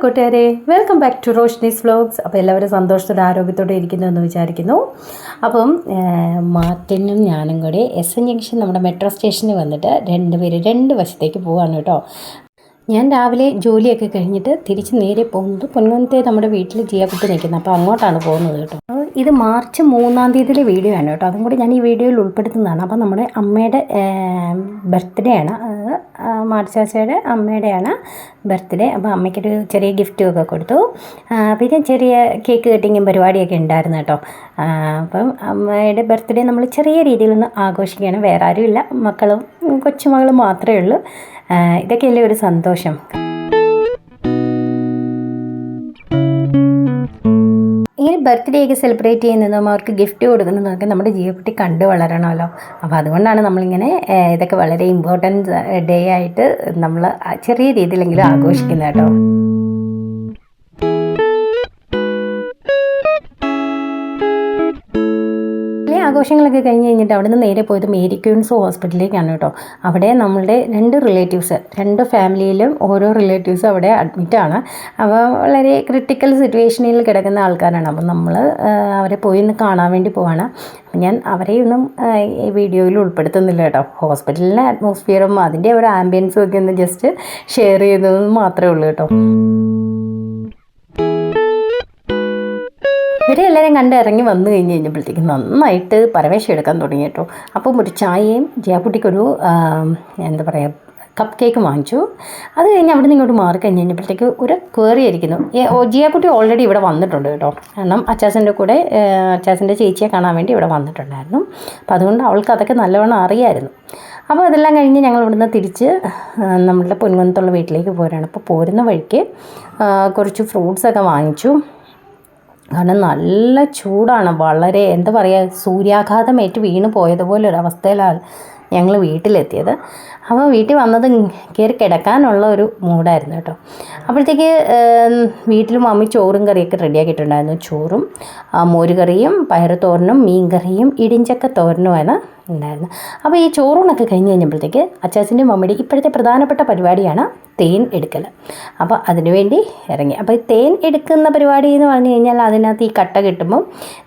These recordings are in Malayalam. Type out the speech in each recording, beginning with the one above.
കൂട്ടുകാരെ, welcome back to Roshni's vlogs. അപ്പോൾ എല്ലാവരും സന്തോഷത്തോടെ ആരോഗ്യത്തോടെ ഇരിക്കുന്നു എന്ന് വിചാരിക്കുന്നു. അപ്പം മാർട്ടിനും ഞാനും കൂടി എസ് ജംഗ്ഷൻ നമ്മുടെ മെട്രോ സ്റ്റേഷനിൽ വന്നിട്ട് രണ്ട് വശത്തേക്ക് പോവാണ് കേട്ടോ. ഞാൻ രാവിലെ ജോലിയൊക്കെ കഴിഞ്ഞിട്ട് തിരിച്ച് നേരെ പോകുന്നത് പൊൻകുന്നത്തെ നമ്മുടെ വീട്ടിൽ ജിയാക്കുട്ടി നിൽക്കുന്നത്, അപ്പോൾ അങ്ങോട്ടാണ് പോകുന്നത് കേട്ടോ. ഇത് മാർച്ച് 3-ാം തീയതിയിലെ വീഡിയോ ആണ് കേട്ടോ. അതും കൂടി ഞാൻ ഈ വീഡിയോയിൽ ഉൾപ്പെടുത്തുന്നതാണ്. അപ്പോൾ നമ്മുടെ അമ്മയുടെ ബർത്ത്ഡേ ആണ്, മാർച്ചാച്ചയുടെ അമ്മയുടെയാണ് ബർത്ത്ഡേ. അപ്പോൾ അമ്മയ്ക്കൊരു ചെറിയ ഗിഫ്റ്റും ഒക്കെ കൊടുത്തു. പിന്നെ ചെറിയ കേക്ക് കട്ടിങ്ങും പരിപാടിയൊക്കെ ഉണ്ടായിരുന്നു കേട്ടോ. അപ്പം അമ്മയുടെ ബർത്ത്ഡേ നമ്മൾ ചെറിയ രീതിയിലൊന്ന് ആഘോഷിക്കുകയാണ്. വേറെ ആരുമില്ല, മക്കളും കൊച്ചുമകളും മാത്രമേ ഉള്ളൂ. ഇതൊക്കെയല്ലേ ഒരു സന്തോഷം. ഇങ്ങനെ ബർത്ത്ഡേ ഒക്കെ സെലിബ്രേറ്റ് ചെയ്യുന്നതും അവർക്ക് ഗിഫ്റ്റ് കൊടുക്കുന്നതൊക്കെ നമ്മുടെ ജീവിതത്തിൽ കണ്ടു വളരണമല്ലോ. അപ്പോൾ അതുകൊണ്ടാണ് നമ്മളിങ്ങനെ ഇതൊക്കെ വളരെ ഇമ്പോർട്ടൻറ്റ് ഡേ ആയിട്ട് നമ്മൾ ചെറിയ രീതിയിലെങ്കിലും ആഘോഷിക്കുന്നത് കേട്ടോ. ആഘോഷങ്ങളൊക്കെ കഴിഞ്ഞ് കഴിഞ്ഞിട്ട് അവിടെ നിന്ന് നേരെ പോയത് മേരി ക്യൂൻസ് ഹോസ്പിറ്റലിലേക്കാണ് കേട്ടോ. അവിടെ നമ്മളുടെ രണ്ട് ഫാമിലിയിലും ഓരോ റിലേറ്റീവ്സും അവിടെ അഡ്മിറ്റാണ്. അപ്പോൾ വളരെ ക്രിട്ടിക്കൽ സിറ്റുവേഷനിൽ കിടക്കുന്ന ആൾക്കാരാണ്. അപ്പം നമ്മൾ അവരെ പോയി ഒന്ന് കാണാൻ വേണ്ടി പോവാണ്. ഞാൻ അവരെയൊന്നും ഈ വീഡിയോയിൽ ഉൾപ്പെടുത്തുന്നില്ല കേട്ടോ. ഹോസ്പിറ്റലിലെ അറ്റ്മോസ്ഫിയറും അതിൻ്റെ ഒരു ആംബിയൻസും ഒക്കെ ഒന്ന് ജസ്റ്റ് ഷെയർ ചെയ്യുന്നത് മാത്രമേ ഉള്ളൂ കേട്ടോ. ഇവരെ എല്ലാവരും കണ്ട് ഇറങ്ങി വന്നു കഴിഞ്ഞപ്പോഴത്തേക്കും നന്നായിട്ട് പരവേശം എടുക്കാൻ തുടങ്ങി കേട്ടോ. അപ്പം ഒരു ചായയും ജിയാക്കുട്ടിക്കൊരു എന്താ പറയുക കപ്പ് കേക്ക് വാങ്ങിച്ചു. അത് കഴിഞ്ഞ് അവിടെ നിന്ന് ഇങ്ങോട്ട് മാറി കഴിഞ്ഞപ്പോഴത്തേക്ക് ഒരു കയറിയിരിക്കുന്നു. ജിയാക്കുട്ടി ഓൾറെഡി ഇവിടെ വന്നിട്ടുണ്ട് കേട്ടോ. കാരണം അച്ചാച്ചൻ്റെ കൂടെ അച്ചാച്ചൻ്റെ ചേച്ചിയെ കാണാൻ വേണ്ടി ഇവിടെ വന്നിട്ടുണ്ടായിരുന്നു. അപ്പോൾ അതുകൊണ്ട് അവൾക്ക് അതൊക്കെ നല്ലവണ്ണം അറിയാമായിരുന്നു. അപ്പോൾ അതെല്ലാം കഴിഞ്ഞ് ഞങ്ങൾ ഇവിടുന്ന് തിരിച്ച് നമ്മളുടെ പൊൻകുന്നത്തുള്ള വീട്ടിലേക്ക് പോരാണ്. അപ്പോൾ പോരുന്ന വഴിക്ക് കുറച്ച് ഫ്രൂട്ട്സൊക്കെ വാങ്ങിച്ചു. കാരണം നല്ല ചൂടാണ്, വളരെ എന്താ പറയുക, സൂര്യാഘാതമേറ്റ് വീണ് പോയതുപോലെ ഒരു അവസ്ഥയിലാണ് ഞങ്ങൾ വീട്ടിലെത്തിയത്. അപ്പോൾ വീട്ടിൽ വന്നത് കയറി കിടക്കാനുള്ള ഒരു മൂഡായിരുന്നു കേട്ടോ. അപ്പോഴത്തേക്ക് വീട്ടിൽ മമ്മി ചോറും കറിയൊക്കെ റെഡിയാക്കിയിട്ടുണ്ടായിരുന്നു. ചോറും മോരുകറിയും പയറുതോരനും മീൻ കറിയും ഇടിഞ്ചക്ക തോരനുമാണ് ഉണ്ടായിരുന്നു. അപ്പോൾ ഈ ചോറൂണൊക്കെ കഴിഞ്ഞ് കഴിഞ്ഞപ്പോഴത്തേക്ക് അച്ചാച്ചൻ്റെ മമ്മിയുടെ ഇപ്പോഴത്തെ പ്രധാനപ്പെട്ട പരിപാടിയാണ് തേൻ എടുക്കൽ. അപ്പോൾ അതിനുവേണ്ടി ഇറങ്ങി. അപ്പോൾ ഈ തേൻ എടുക്കുന്ന പരിപാടി എന്ന് പറഞ്ഞു കഴിഞ്ഞാൽ അതിനകത്ത് ഈ കട്ട കിട്ടുമ്പം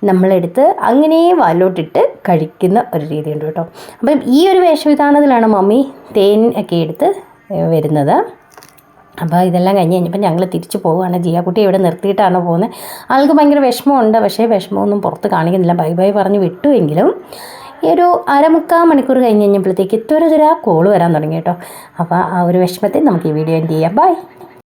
നമ്മളെടുത്ത് അങ്ങനെ വാലോട്ടിട്ട് കഴിക്കുന്ന ഒരു രീതിയുണ്ട് കേട്ടോ. അപ്പം ഈ ഒരു വേഷവിധാനത്തിലാണ് മമ്മി തേൻ ഒക്കെ എടുത്ത് വരുന്നത്. അപ്പോൾ ഇതെല്ലാം കഴിഞ്ഞ് കഴിഞ്ഞപ്പോൾ ഞങ്ങൾ തിരിച്ചു പോവുകയാണ്. ജിയാക്കുട്ടി ഇവിടെ നിർത്തിയിട്ടാണ് പോകുന്നത്. ആൾക്ക് ഭയങ്കര വിഷമമുണ്ട്, പക്ഷേ വിഷമമൊന്നും പുറത്ത് കാണിക്കുന്നില്ല. ബൈ ബൈ പറഞ്ഞ് വിട്ടുവെങ്കിലും ഈ ഒരു 1/4 മണിക്കൂർ കഴിഞ്ഞ് കഴിഞ്ഞപ്പോഴത്തേക്ക് ഇത്തൊരു കോള് വരാൻ തുടങ്ങി കേട്ടോ. അപ്പോൾ ആ ഒരു വിഷമത്തിൽ നമുക്ക് ഈ വീഡിയോ എൻഡ് ചെയ്യാം. ബൈ.